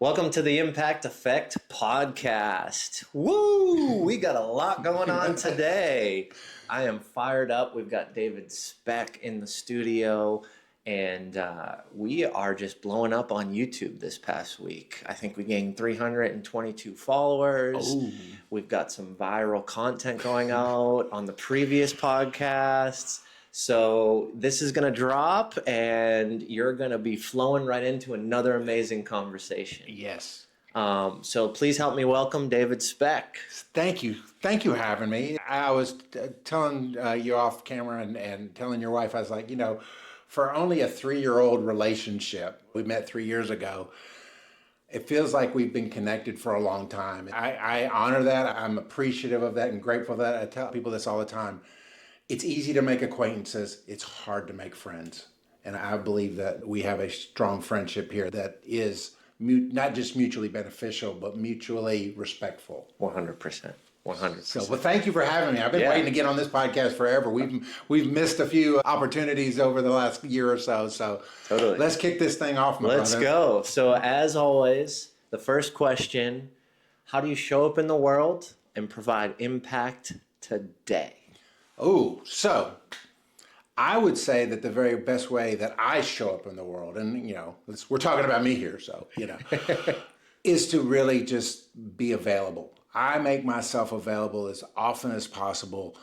Welcome to the Impact Effect podcast. Woo! We got a lot going on today. I am fired up. We've got David Specht in the studio, and we are just blowing up on YouTube this past week. I think we gained 322 followers. Ooh. We've got some viral content going out on the previous podcasts. So this is going to drop, and you're going to be flowing right into another amazing conversation. Yes. So please help me welcome David Specht. Thank you. Thank you for having me. I was telling you off camera and telling your wife, I was like, for only a 3-year-old relationship, we met 3 years ago, it feels like we've been connected for a long time. I honor that. I'm appreciative of that and grateful for that. I tell people this all the time. It's easy to make acquaintances. It's hard to make friends. And I believe that we have a strong friendship here that is not just mutually beneficial, but mutually respectful. 100%. 100%. So, well, thank you for having me. I've been waiting to get on this podcast forever. We've missed a few opportunities over the last year or so. So totally. Let's kick this thing off, my Let's brother. go. So as always, the first question, how do you show up in the world and provide impact today? Oh, so I would say that the very best way that I show up in the world, and we're talking about me here, so is to really just be available. I make myself available as often as possible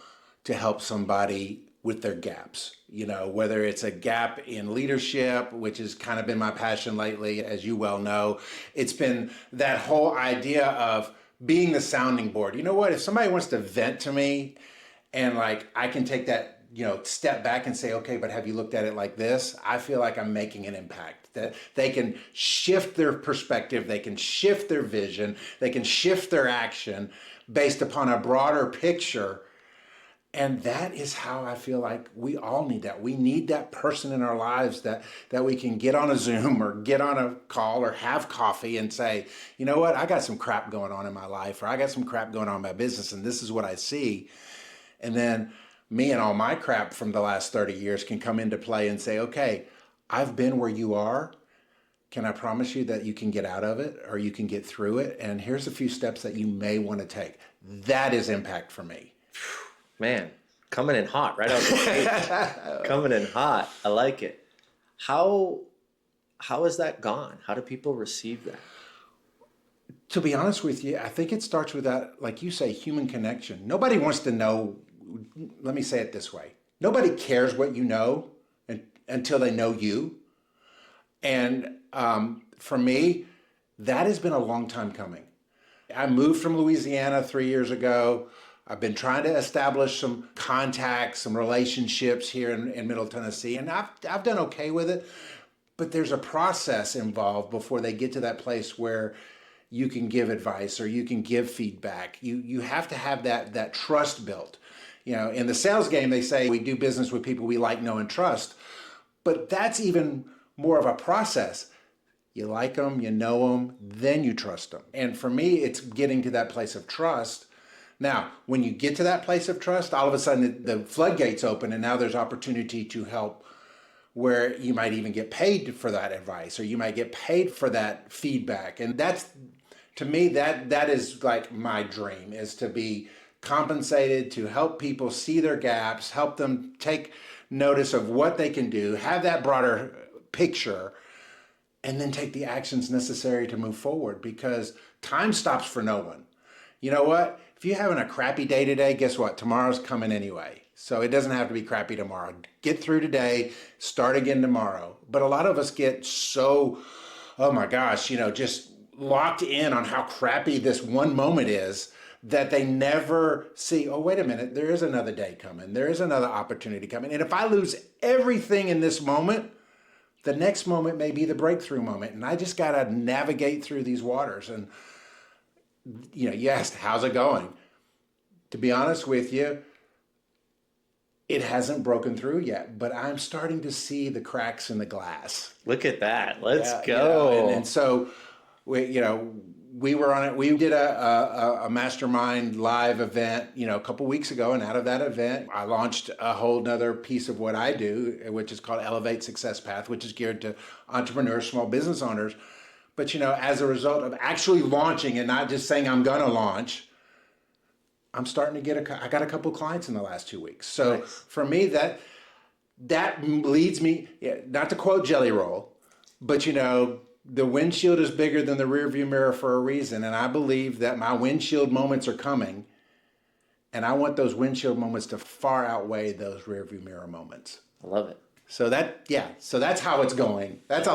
to help somebody with their gaps. Whether it's a gap in leadership, which has kind of been my passion lately, as you well know. It's been that whole idea of being the sounding board. You know what? If somebody wants to vent to me, and I can take that, step back and say, okay, but have you looked at it like this? I feel like I'm making an impact. That they can shift their perspective, they can shift their vision, they can shift their action based upon a broader picture. And that is how I feel like we all need that. We need that person in our lives that we can get on a Zoom or get on a call or have coffee and say, you know what, I got some crap going on in my life, or I got some crap going on in my business, and this is what I see. And then me and all my crap from the last 30 years can come into play and say, okay, I've been where you are. Can I promise you that you can get out of it or you can get through it? And here's a few steps that you may want to take. That is impact for me. Man, coming in hot right out the gate. Coming in hot. I like it. How has that gone? How do people receive that? To be honest with you, I think it starts with that, like you say, human connection. Nobody wants to know. Let me say it this way. Nobody cares what you know until they know you. And for me, that has been a long time coming. I moved from Louisiana 3 years ago. I've been trying to establish some contacts, some relationships here in Middle Tennessee, and I've done okay with it. But there's a process involved before they get to that place where you can give advice or you can give feedback. You have to have that trust built. In the sales game, they say we do business with people we like, know, and trust. But that's even more of a process. You like them, you know them, then you trust them. And for me, it's getting to that place of trust. Now, when you get to that place of trust, all of a sudden the floodgates open, and now there's opportunity to help, where you might even get paid for that advice, or you might get paid for that feedback. And that's, to me, that is like my dream, is to be compensated to help people see their gaps, help them take notice of what they can do, have that broader picture, and then take the actions necessary to move forward, because time stops for no one. You know what? If you're having a crappy day today, guess what? Tomorrow's coming anyway. So it doesn't have to be crappy tomorrow. Get through today, start again tomorrow. But a lot of us get so, oh my gosh, just locked in on how crappy this one moment is, that they never see, oh, wait a minute, there is another day coming. There is another opportunity coming. And if I lose everything in this moment, the next moment may be the breakthrough moment. And I just got to navigate through these waters. And, you asked, how's it going? To be honest with you, it hasn't broken through yet, but I'm starting to see the cracks in the glass. Look at that. Let's go. And so, we were on it. We did a mastermind live event, a couple weeks ago. And out of that event, I launched a whole nother piece of what I do, which is called Elevate Success Path, which is geared to entrepreneurs, small business owners. But, as a result of actually launching and not just saying I'm going to launch, I'm starting to get I got a couple clients in the last 2 weeks. So for me, that leads me, not to quote Jelly Roll, but the windshield is bigger than the rearview mirror for a reason. And I believe that my windshield moments are coming. And I want those windshield moments to far outweigh those rearview mirror moments. I love it. So that's how it's going. That's a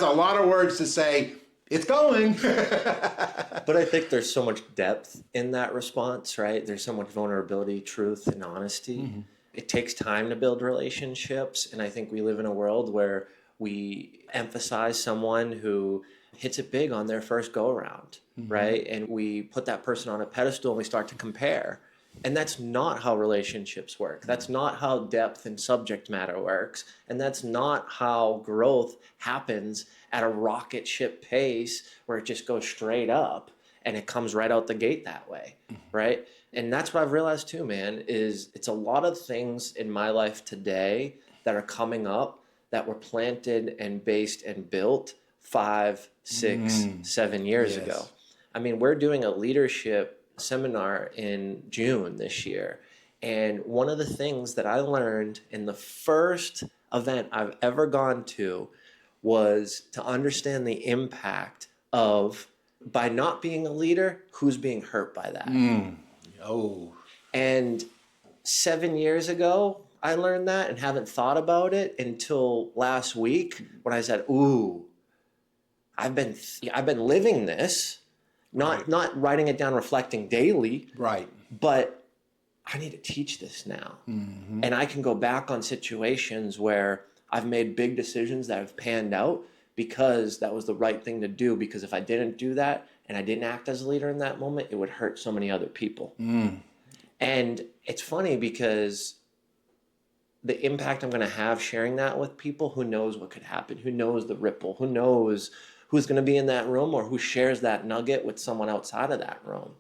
lot of words to say, it's going. But I think there's so much depth in that response, right? There's so much vulnerability, truth, and honesty. Mm-hmm. It takes time to build relationships. And I think we live in a world where we emphasize someone who hits it big on their first go around, mm-hmm. right? And we put that person on a pedestal and we start to compare. And that's not how relationships work. That's not how depth and subject matter works. And that's not how growth happens at a rocket ship pace where it just goes straight up and it comes right out the gate that way, right? And that's what I've realized too, man, is it's a lot of things in my life today that are coming up that were planted and based and built 5, 6, 7 years ago. I mean, we're doing a leadership seminar in June this year. And one of the things that I learned in the first event I've ever gone to was to understand the impact of, by not being a leader, who's being hurt by that. And 7 years ago, I learned that and haven't thought about it until last week when I said, ooh, I've been living this. Not writing it down, reflecting daily. Right. But I need to teach this now. Mm-hmm. And I can go back on situations where I've made big decisions that have panned out because that was the right thing to do. Because if I didn't do that and I didn't act as a leader in that moment, it would hurt so many other people. And it's funny because the impact I'm going to have sharing that with people, who knows what could happen, who knows the ripple, who knows who's going to be in that room or who shares that nugget with someone outside of that room.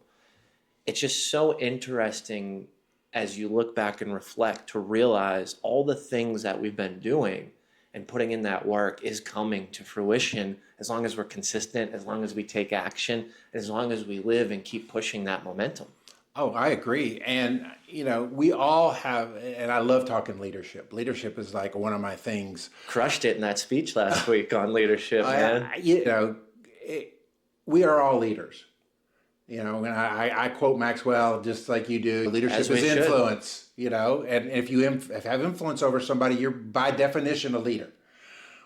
It's just so interesting as you look back and reflect to realize all the things that we've been doing and putting in that work is coming to fruition as long as we're consistent, as long as we take action, and as long as we live and keep pushing that momentum. Oh, I agree. And, we all have, and I love talking leadership. Leadership is like one of my things. Crushed it in that speech last week on leadership, man. We are all leaders. And I quote Maxwell just like you do. Leadership is influence, and if you have influence over somebody, you're by definition a leader.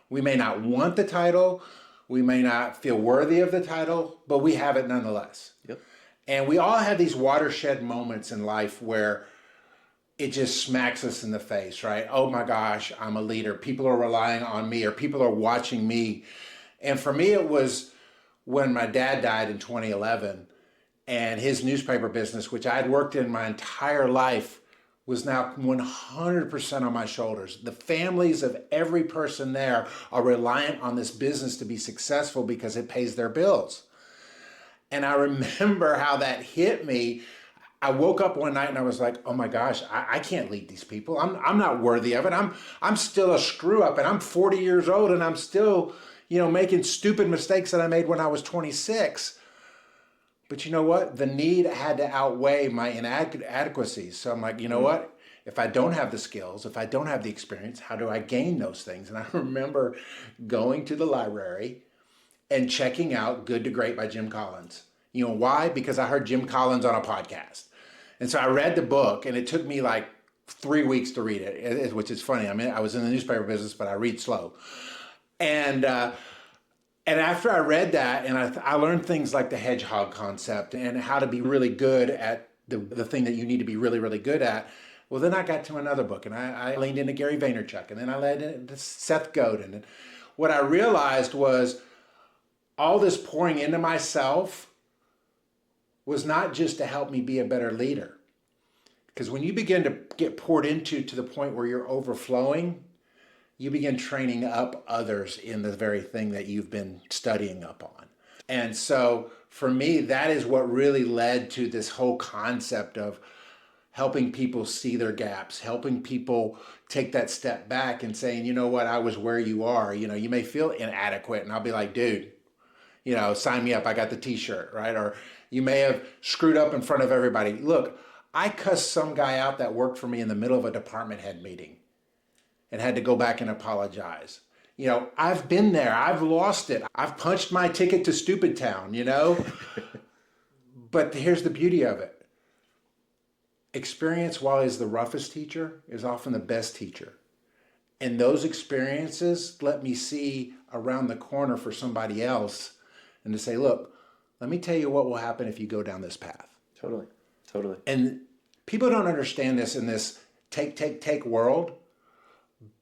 We may not want the title. We may not feel worthy of the title, but we have it nonetheless. Yep. And we all have these watershed moments in life where it just smacks us in the face, right? Oh my gosh, I'm a leader. People are relying on me, or people are watching me. And for me, it was when my dad died in 2011, and his newspaper business, which I had worked in my entire life, was now 100% on my shoulders. The families of every person there are reliant on this business to be successful because it pays their bills. And I remember how that hit me. I woke up one night and I was like, oh my gosh, I can't lead these people. I'm not worthy of it. I'm still a screw up, and I'm 40 years old, and I'm still, making stupid mistakes that I made when I was 26. But you know what? The need had to outweigh my inadequacies. So I'm like, you know what? If I don't have the skills, if I don't have the experience, how do I gain those things? And I remember going to the library and checking out Good to Great by Jim Collins. You know why? Because I heard Jim Collins on a podcast. And so I read the book, and it took me like 3 weeks to read it, which is funny. I mean, I was in the newspaper business, but I read slow. And after I read that, and I learned things like the hedgehog concept and how to be really good at the thing that you need to be really, really good at. Well, then I got to another book, and I leaned into Gary Vaynerchuk, and then I leaned into Seth Godin. And what I realized was all this pouring into myself was not just to help me be a better leader. Because when you begin to get poured into to the point where you're overflowing, you begin training up others in the very thing that you've been studying up on. And so for me, that is what really led to this whole concept of helping people see their gaps, helping people take that step back and saying, you know what, I was where you are. You may feel inadequate, and I'll be like, dude, sign me up. I got the t-shirt, right? Or you may have screwed up in front of everybody. Look, I cussed some guy out that worked for me in the middle of a department head meeting and had to go back and apologize. I've been there. I've lost it. I've punched my ticket to Stupid Town, But here's the beauty of it. Experience, while is the roughest teacher, is often the best teacher. And those experiences let me see around the corner for somebody else and to say, look, let me tell you what will happen if you go down this path. Totally. And people don't understand this in this take world,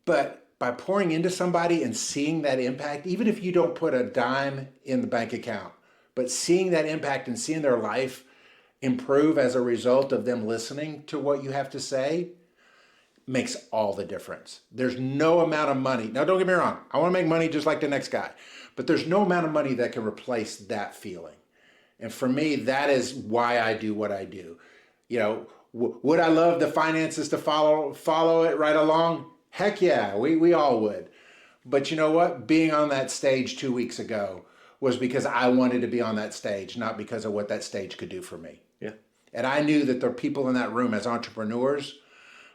but by pouring into somebody and seeing that impact, even if you don't put a dime in the bank account, but seeing that impact and seeing their life improve as a result of them listening to what you have to say makes all the difference. There's no amount of money. Now, don't get me wrong. I want to make money just like the next guy, but there's no amount of money that can replace that feeling. And for me, that is why I do what I do. Would I love the finances to follow it right along? Heck yeah, we all would. But you know what? Being on that stage 2 weeks ago was because I wanted to be on that stage, not because of what that stage could do for me. Yeah. And I knew that there are people in that room as entrepreneurs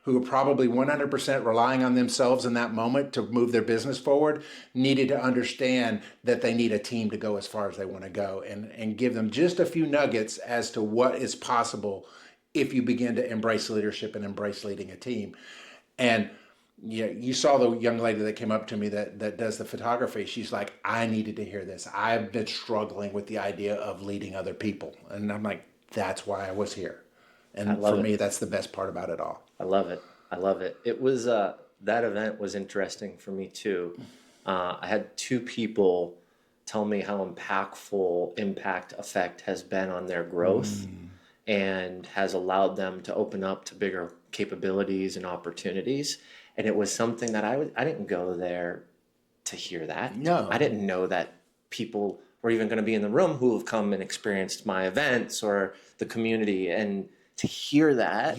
who were probably 100% relying on themselves in that moment to move their business forward, needed to understand that they need a team to go as far as they want to go, and give them just a few nuggets as to what is possible if you begin to embrace leadership and embrace leading a team. And you saw the young lady that came up to me that does the photography. She's like, I needed to hear this. I've been struggling with the idea of leading other people. And I'm like, that's why I was here. And for me, that's the best part about it all. I love it. It was, that event was interesting for me too. I had two people tell me how impactful Impact Effect has been on their growth and has allowed them to open up to bigger capabilities and opportunities. And it was something that I didn't go there to hear that. No. I didn't know that people were even going to be in the room who have come and experienced my events or the community. And to hear that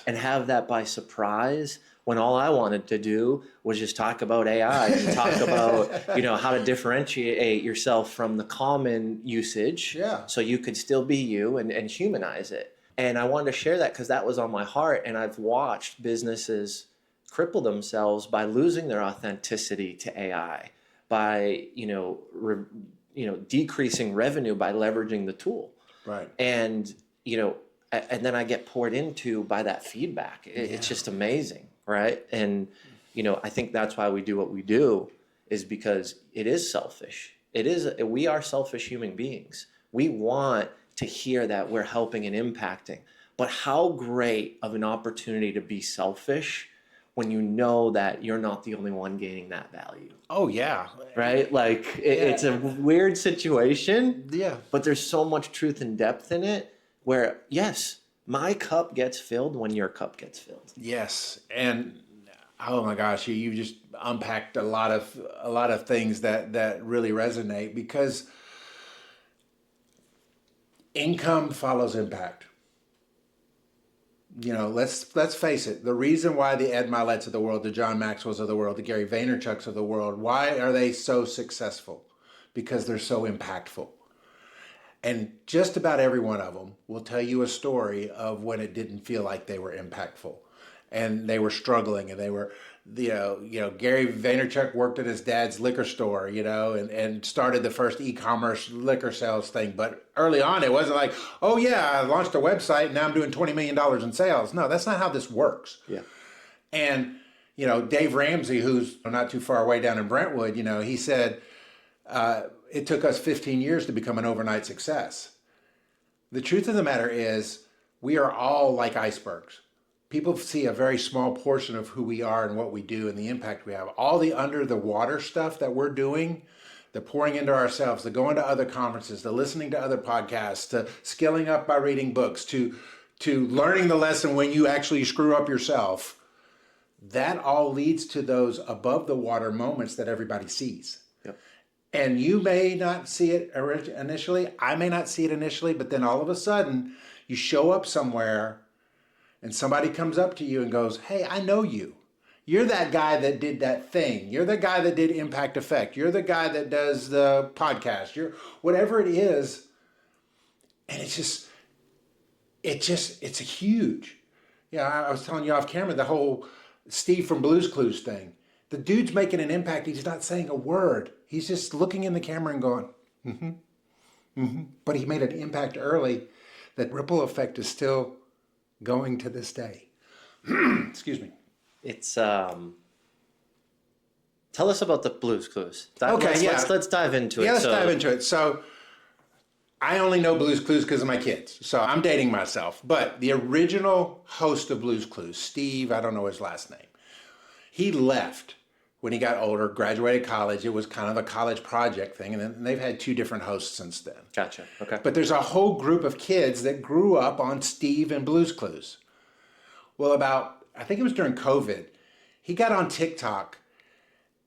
and have that by surprise when all I wanted to do was just talk about AI and talk about, how to differentiate yourself from the common usage so you could still be you and humanize it. And I wanted to share that because that was on my heart. And I've watched businesses cripple themselves by losing their authenticity to AI, by, decreasing revenue by leveraging the tool. Right. And, and then I get poured into by that feedback. It's just amazing, right? And, I think that's why we do what we do, is because it is selfish. We are selfish human beings. We want to hear that we're helping and impacting. But how great of an opportunity to be selfish when you know that you're not the only one gaining that value. Oh, yeah. Right? Like, it's a weird situation. Yeah. But there's so much truth and depth in it where, yes, my cup gets filled when your cup gets filled. Yes. And, oh my gosh, you just unpacked a lot of things that really resonate, because income follows impact. Let's face it. The reason why the Ed Miletts of the world, the John Maxwell's of the world, the Gary Vaynerchuks of the world, why are they so successful? Because they're so impactful. And just about every one of them will tell you a story of when it didn't feel like they were impactful, and they were struggling, and they were, Gary Vaynerchuk worked at his dad's liquor store, and started the first e-commerce liquor sales thing. But early on, it wasn't like, oh yeah, I launched a website and now I'm doing $20 million in sales. No, that's not how this works. Yeah. And, Dave Ramsey, who's not too far away down in Brentwood, he said, it took us 15 years to become an overnight success. The truth of the matter is, we are all like icebergs. People see a very small portion of who we are and what we do and the impact we have. All the under the water stuff that we're doing, the pouring into ourselves, the going to other conferences, the listening to other podcasts, to skilling up by reading books, to learning the lesson when you actually screw up yourself, that all leads to those above the water moments that everybody sees. Yep. And you may not see it initially. I may not see it initially, but then all of a sudden you show up somewhere and somebody comes up to you and goes, hey, I know you. You're that guy that did that thing. You're the guy that did Impact Effect. You're the guy that does the podcast. You're whatever it is. And it's a huge. Yeah, I was telling you off camera, the whole Steve from Blue's Clues thing. The dude's making an impact. He's not saying a word. He's just looking in the camera and going, mm-hmm, mm-hmm. But he made an impact early. That ripple effect is still going to this day. Excuse me. It's tell us about the Blues Clues. Okay, Let's dive into it. Yeah, let's dive into it. So I only know Blues Clues because of my kids. So I'm dating myself. But the original host of Blues Clues, Steve, I don't know his last name, he left when he got older, graduated college. It was kind of a college project thing. And then they've had 2 different hosts since then. Gotcha. Okay. But there's a whole group of kids that grew up on Steve and Blues Clues. Well, I think it was during COVID, he got on TikTok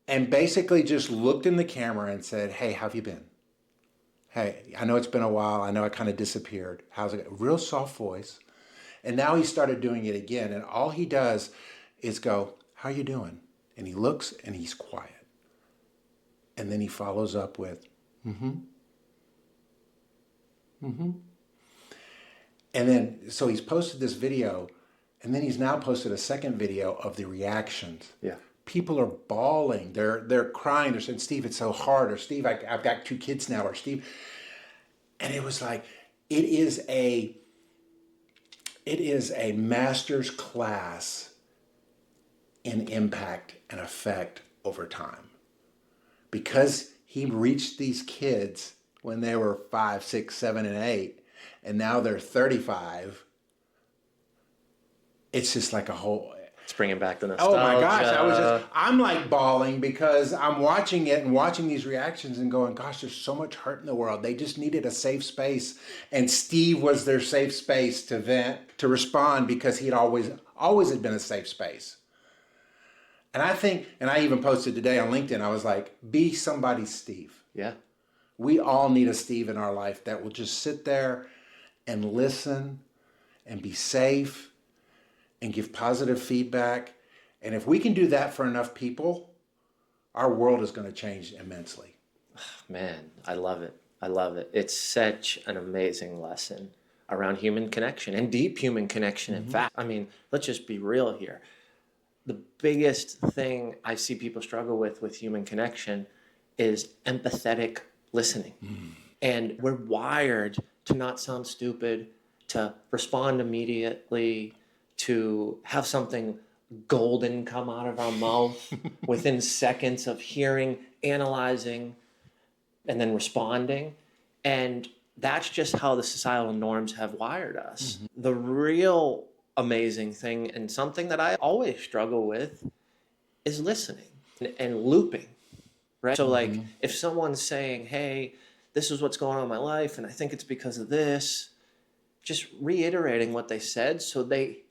and basically just looked in the camera and said, "Hey, how have you been? Hey, I know it's been a while. I know I kind of disappeared. How's it going?" Real soft voice. And now he started doing it again. And all he does is go, "How are you doing?" And he looks and he's quiet. And then he follows up with, "Mm-hmm. Mm-hmm." And then, so he's posted this video, and then he's now posted a second video of the reactions. Yeah. People are bawling. They're crying. They're saying, "Steve, it's so hard," or "Steve, I've got 2 kids now," or "Steve." And it was like, it is a master's class in impact and effect over time. Because he reached these kids when they were 5, 6, 7, and 8, and now they're 35. It's just like a whole... It's bringing back the nostalgia. Oh my gosh, I'm like bawling because I'm watching it and watching these reactions and going, gosh, there's so much hurt in the world. They just needed a safe space. And Steve was their safe space to vent, to respond, because he'd always had been a safe space. And I think, and I even posted today on LinkedIn, I was like, be somebody's Steve. Yeah. We all need a Steve in our life that will just sit there and listen and be safe and give positive feedback. And if we can do that for enough people, our world is going to change immensely. Man, I love it. I love it. It's such an amazing lesson around human connection and deep human connection. In fact, I mean, let's just be real here. The biggest thing I see people struggle with human connection is empathetic listening. And we're wired to not sound stupid, to respond immediately, to have something golden come out of our mouth within seconds of hearing, analyzing, and then responding. And that's just how the societal norms have wired us. The real amazing thing, and something that I always struggle with, is listening and looping, right? So like if someone's saying, "Hey, this is what's going on in my life, and I think it's because of this," just reiterating what they said so they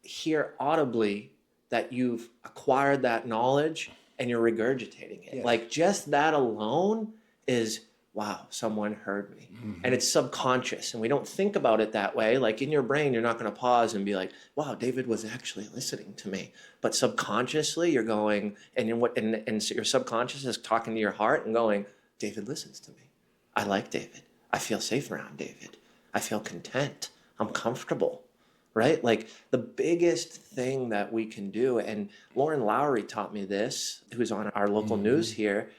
hear audibly that you've acquired that knowledge and you're regurgitating it. Yes. Like just that alone is, wow, someone heard me. And it's subconscious, and we don't think about it that way. Like in your brain, you're not going to pause and be like, wow, David was actually listening to me. But subconsciously you're going, and so your subconscious is talking to your heart and going, David listens to me. I like David. I feel safe around David. I feel content. I'm comfortable. Right? Like the biggest thing that we can do, and Lauren Lowry taught me this, who's on our local news here,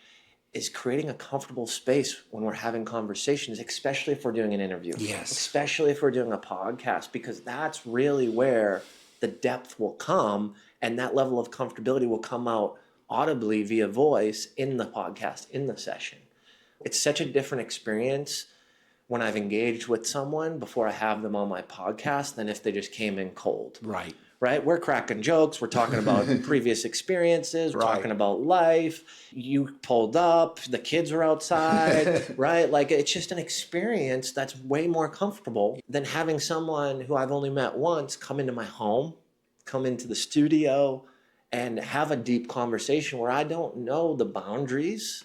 is creating a comfortable space when we're having conversations, especially if we're doing an interview. Yes. Especially if we're doing a podcast, because that's really where the depth will come, and that level of comfortability will come out audibly via voice in the podcast, in the session. It's such a different experience when I've engaged with someone before I have them on my podcast than if they just came in cold. Right? We're cracking jokes. We're talking about previous experiences. We're talking about life. You pulled up. The kids were outside, right? Like it's just an experience that's way more comfortable than having someone who I've only met once come into my home, come into the studio, and have a deep conversation where I don't know the boundaries.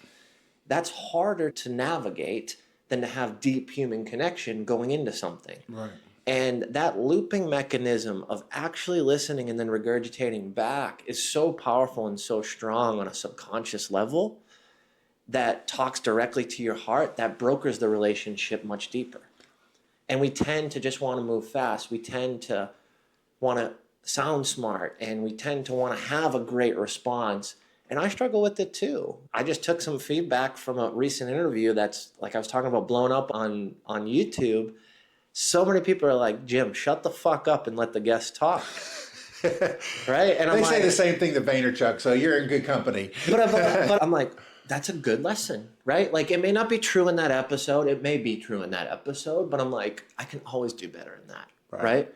That's harder to navigate than to have deep human connection going into something. Right. And that looping mechanism of actually listening and then regurgitating back is so powerful and so strong on a subconscious level that talks directly to your heart, that brokers the relationship much deeper. And we tend to just want to move fast. We tend to want to sound smart, and we tend to want to have a great response. And I struggle with it too. I just took some feedback from a recent interview that's, like I was talking about, blowing up on YouTube. So many people are like, Jim, shut the fuck up and let the guests talk. Right? And They say the same thing to Vaynerchuk, so you're in good company. but I'm like, that's a good lesson, right? Like, it may not be true in that episode. It may be true in that episode, but I'm like, I can always do better in that, right?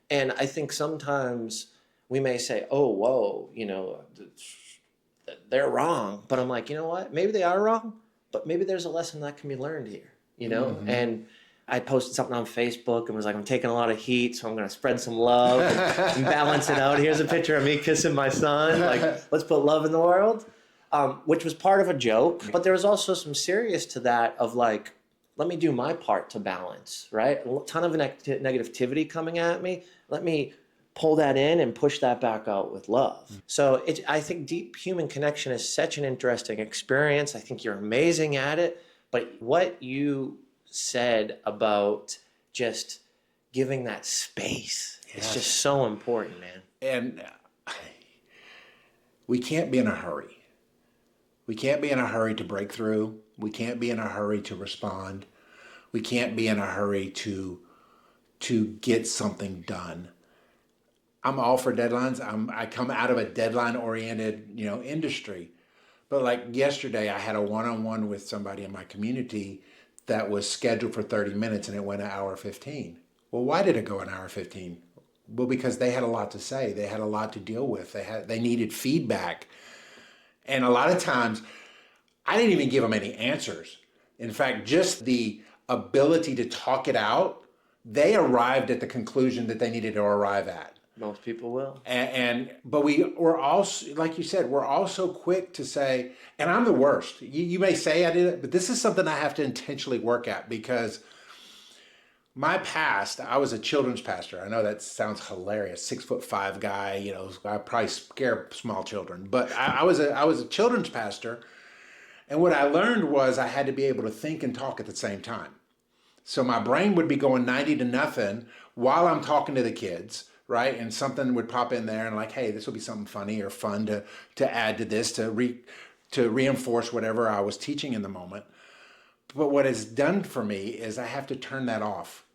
And I think sometimes we may say, oh, whoa, they're wrong. But I'm like, you know what? Maybe they are wrong, but maybe there's a lesson that can be learned here, Mm-hmm. And I posted something on Facebook and was like, I'm taking a lot of heat, so I'm going to spread some love and balance it out. Here's a picture of me kissing my son. Like, let's put love in the world, which was part of a joke. But there was also some serious to that of like, let me do my part to balance, right? A ton of negativity coming at me. Let me pull that in and push that back out with love. So I think deep human connection is such an interesting experience. I think you're amazing at it. But what you said about just giving that space, it's just so important, man. And we can't be in a hurry. We can't be in a hurry to break through. We can't be in a hurry to respond. We can't be in a hurry to get something done. I'm all for deadlines. I come out of a deadline-oriented, industry. But like yesterday, I had a one-on-one with somebody in my community that was scheduled for 30 minutes and it went an hour 15. Well, why did it go an hour 15? Well, because they had a lot to say. They had a lot to deal with. They needed feedback. And a lot of times, I didn't even give them any answers. In fact, just the ability to talk it out, they arrived at the conclusion that they needed to arrive at. Most people will. But we're also, like you said, we're also quick to say, and I'm the worst. You may say I did it, but this is something I have to intentionally work at because my past, I was a children's pastor. I know that sounds hilarious. 6'5" guy, I probably scare small children, but I was a children's pastor. And what I learned was I had to be able to think and talk at the same time. So my brain would be going 90 to nothing while I'm talking to the kids, right? And something would pop in there and like, hey, this will be something funny or fun to add to this, to reinforce whatever I was teaching in the moment. But what it's done for me is I have to turn that off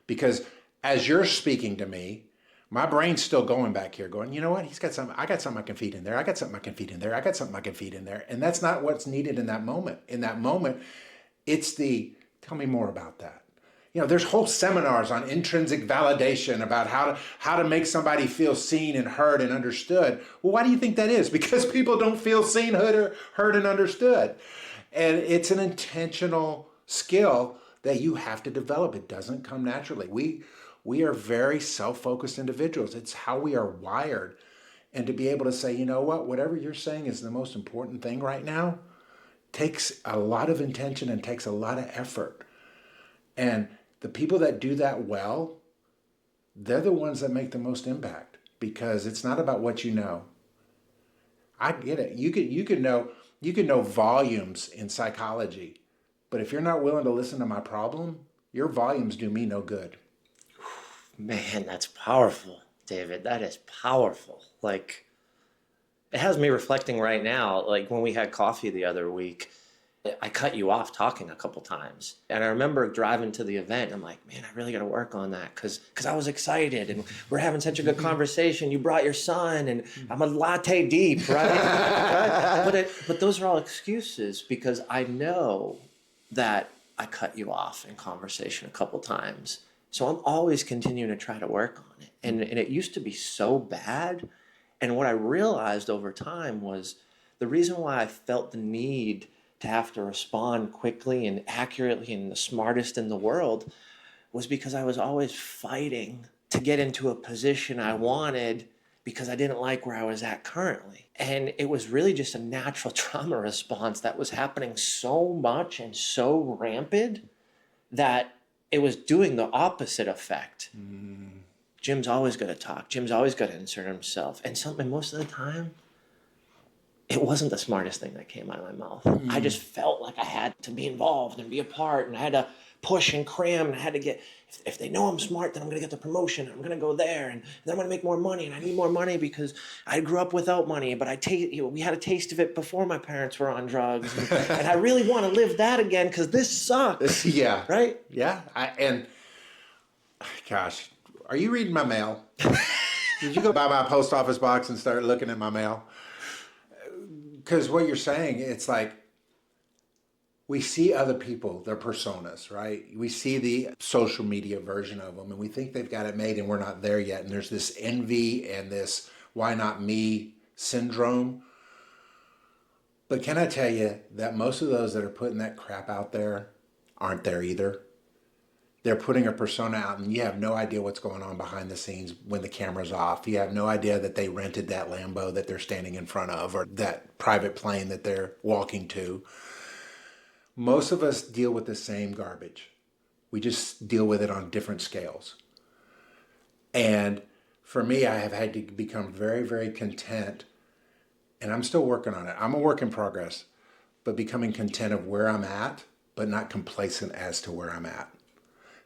because as you're speaking to me, my brain's still going back here going, you know what? He's got something. I got something I can feed in there. I got something I can feed in there. I got something I can feed in there. And that's not what's needed in that moment. In that moment, it's tell me more about that. There's whole seminars on intrinsic validation about how to make somebody feel seen and heard and understood. Well, why do you think that is? Because people don't feel seen, heard, and understood. And it's an intentional skill that you have to develop. It doesn't come naturally. We are very self-focused individuals. It's how we are wired. And to be able to say, you know what, whatever you're saying is the most important thing right now, takes a lot of intention and takes a lot of effort. And the people that do that well, they're the ones that make the most impact because it's not about what you know. I get it. You could know volumes in psychology, but if you're not willing to listen to my problem, your volumes do me no good. Man, that's powerful, David. That is powerful. Like, it has me reflecting right now. Like when we had coffee the other week, I cut you off talking a couple times. And I remember driving to the event. I'm like, man, I really got to work on that because I was excited and we're having such a good conversation. You brought your son and I'm a latte deep, right? Right? But those are all excuses because I know that I cut you off in conversation a couple times. So I'm always continuing to try to work on it. And it used to be so bad. And what I realized over time was the reason why I felt the need to have to respond quickly and accurately and the smartest in the world was because I was always fighting to get into a position I wanted because I didn't like where I was at currently. And it was really just a natural trauma response that was happening so much and so rampant that it was doing the opposite effect. Jim's always going to talk. Jim's always going to insert himself. And most of the time, it wasn't the smartest thing that came out of my mouth. I just felt like I had to be involved and be a part, and I had to push and cram, and I had to get, if they know I'm smart, then I'm going to get the promotion. I'm going to go there, and then I'm going to make more money, and I need more money because I grew up without money, but we had a taste of it before my parents were on drugs, and I really want to live that again because this sucks. Yeah. Right? Yeah. Gosh, are you reading my mail? Did you go by my post office box and start looking at my mail? Because what you're saying, it's like we see other people, their personas, right? We see the social media version of them and we think they've got it made and we're not there yet. And there's this envy and this why not me syndrome. But can I tell you that most of those that are putting that crap out there aren't there either? They're putting a persona out and you have no idea what's going on behind the scenes when the camera's off. You have no idea that they rented that Lambo that they're standing in front of or that private plane that they're walking to. Most of us deal with the same garbage. We just deal with it on different scales. And for me, I have had to become very, very content, and I'm still working on it. I'm a work in progress, but becoming content of where I'm at, but not complacent as to where I'm at.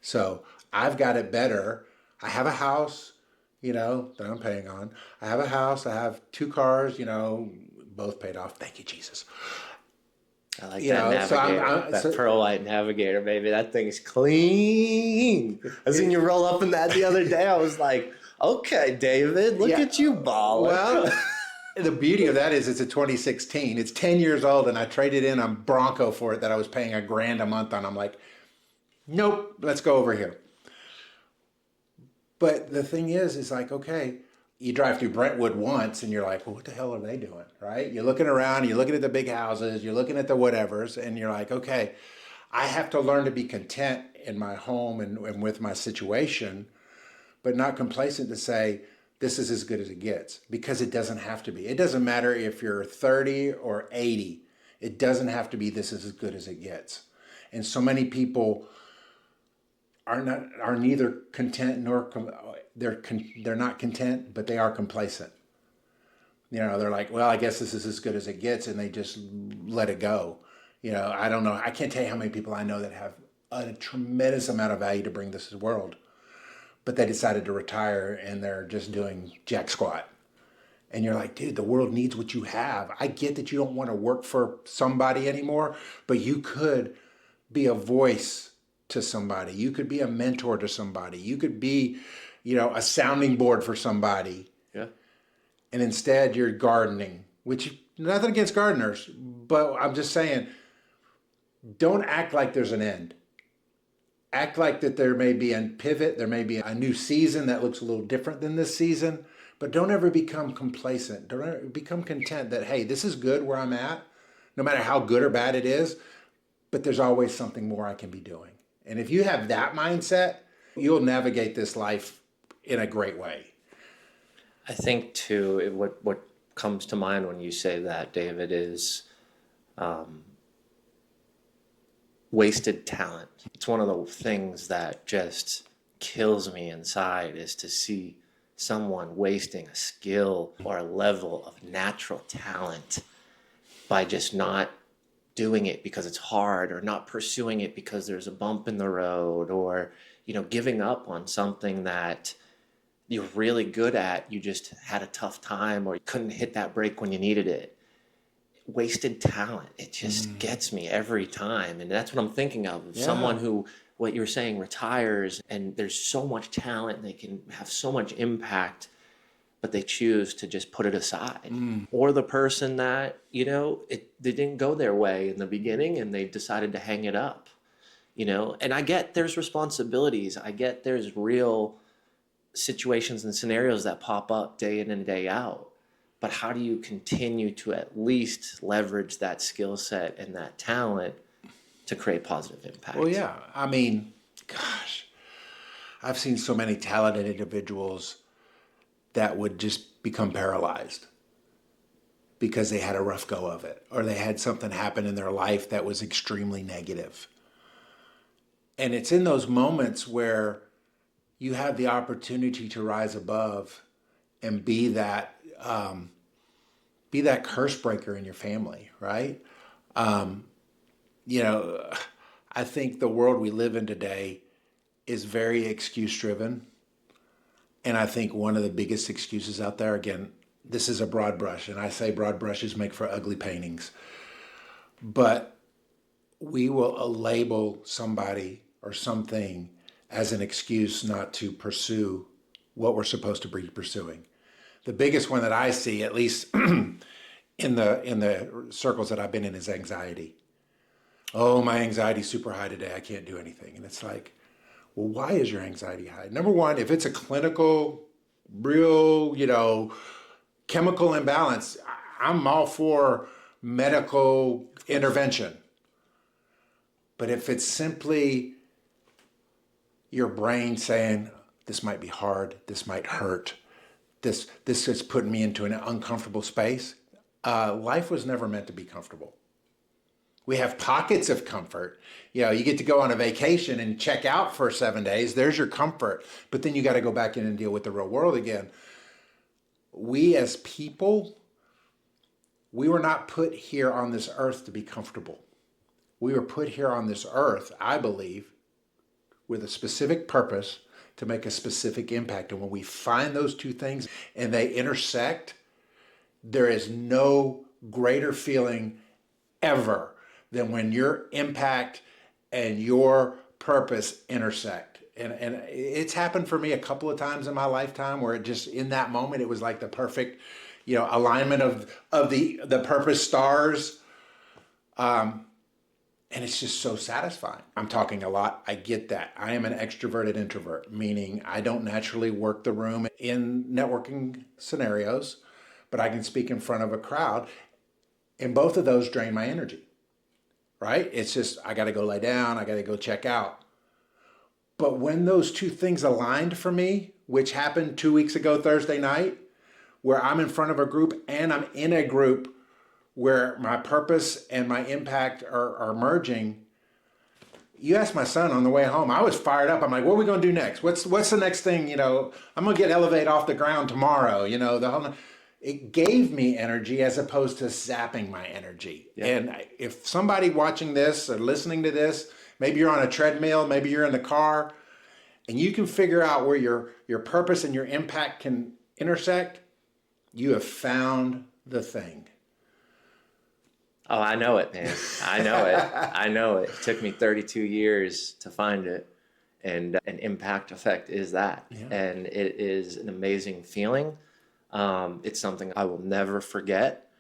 So I've got it better. I have a house, that I'm paying on. I have a house. I have 2 cars, both paid off. Thank you, Jesus. I like that Navigator, that Pearl White Navigator, baby. That thing's clean. I seen you roll up in that the other day. I was like, okay, David, look at you balling. Well, the beauty of that is it's a 2016. It's 10 years old, and I traded in a Bronco for it that I was paying $1,000 a month on. I'm like, nope, let's go over here. But the thing is like, okay, you drive through Brentwood once and you're like, well, what the hell are they doing, right? You're looking around, you're looking at the big houses, you're looking at the whatevers, and you're like, okay, I have to learn to be content in my home and with my situation, but not complacent to say, this is as good as it gets, because it doesn't have to be. It doesn't matter if you're 30 or 80. It doesn't have to be this is as good as it gets. And so many people are neither content nor they're not content, but they are complacent. They're like, well, I guess this is as good as it gets, and they just let it go. I don't know. I can't tell you how many people I know that have a tremendous amount of value to bring this to the world, but they decided to retire and they're just doing jack squat. And you're like, dude, the world needs what you have. I get that you don't want to work for somebody anymore, but you could be a voice to somebody. You could be a mentor to somebody. You could be, a sounding board for somebody. Yeah. And instead you're gardening, which nothing against gardeners, but I'm just saying, don't act like there's an end. Act like that there may be a pivot, there may be a new season that looks a little different than this season, but don't ever become complacent. Don't ever become content that, hey, this is good where I'm at, no matter how good or bad it is, but there's always something more I can be doing. And if you have that mindset, you'll navigate this life in a great way. I think, too, what comes to mind when you say that, David, is wasted talent. It's one of the things that just kills me inside, is to see someone wasting a skill or a level of natural talent by just not doing it because it's hard, or not pursuing it because there's a bump in the road, or giving up on something that you're really good at. You just had a tough time, or you couldn't hit that break when you needed it. Wasted talent. It just gets me every time. And that's what I'm thinking of. Yeah. Someone who, what you're saying, retires, and there's so much talent, they can have so much impact, but they choose to just put it aside. Or the person that, they didn't go their way in the beginning and they decided to hang it up, And I get there's responsibilities. I get there's real situations and scenarios that pop up day in and day out. But how do you continue to at least leverage that skill set and that talent to create positive impact? Well, yeah. I mean, gosh, I've seen so many talented individuals that would just become paralyzed because they had a rough go of it, or they had something happen in their life that was extremely negative. And it's in those moments where you have the opportunity to rise above and be that curse breaker in your family, right? You know, I think the world we live in today is very excuse driven. And I think one of the biggest excuses out there, again, this is a broad brush, and I say broad brushes make for ugly paintings, but we will label somebody or something as an excuse not to pursue what we're supposed to be pursuing. The biggest one that I see, at least in the circles that I've been in, is anxiety. Oh, my anxiety's super high today. I can't do anything. And it's like, well, why is your anxiety high? Number one, if it's a clinical, real, chemical imbalance, I'm all for medical intervention. But if it's simply your brain saying, this might be hard, this might hurt, this is putting me into an uncomfortable space, life was never meant to be comfortable. We have pockets of comfort. You get to go on a vacation and check out for 7 days. There's your comfort. But then you got to go back in and deal with the real world again. We as people, we were not put here on this earth to be comfortable. We were put here on this earth, I believe, with a specific purpose to make a specific impact. And when we find those two things and they intersect, there is no greater feeling ever than when your impact and your purpose intersect. And it's happened for me a couple of times in my lifetime where it just, in that moment, it was like the perfect, alignment of the purpose stars. And it's just so satisfying. I'm talking a lot. I get that. I am an extroverted introvert, meaning I don't naturally work the room in networking scenarios, but I can speak in front of a crowd. And both of those drain my energy, right? It's just, I got to go lay down. I got to go check out. But when those two things aligned for me, which happened 2 weeks ago, Thursday night, where I'm in front of a group and I'm in a group where my purpose and my impact are merging. You asked my son on the way home, I was fired up. I'm like, what are we going to do next? What's the next thing? I'm going to get Elevate off the ground tomorrow. It gave me energy as opposed to zapping my energy. Yeah. And if somebody watching this or listening to this, maybe you're on a treadmill, maybe you're in the car, and you can figure out where your purpose and your impact can intersect, you have found the thing. Oh, I know it, man. I know it. I know it. It took me 32 years to find it. And an impact effect is that. Yeah. And it is an amazing feeling. It's something I will never forget.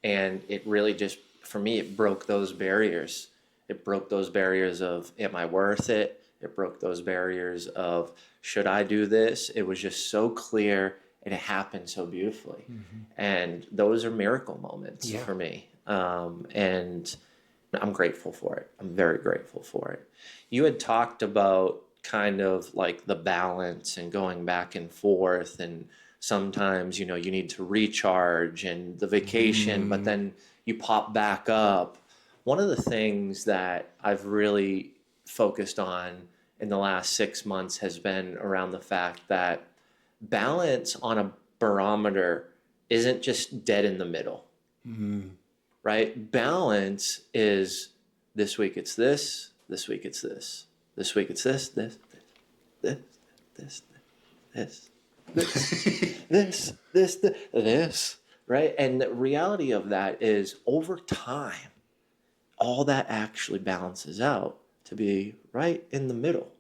And it really just, for me, it broke those barriers. It broke those barriers of, am I worth it? It broke those barriers of, should I do this? It was just so clear and it happened so beautifully. Mm-hmm. And those are miracle moments for me. And I'm grateful for it. I'm very grateful for it. You had talked about kind of like the balance and going back and forth, and sometimes, you need to recharge and the vacation, but then you pop back up. One of the things that I've really focused on in the last 6 months has been around the fact that balance on a barometer isn't just dead in the middle. Mm. Right? Balance is this week it's this week it's this week it's this, right? And the reality of that is over time, all that actually balances out to be right in the middle.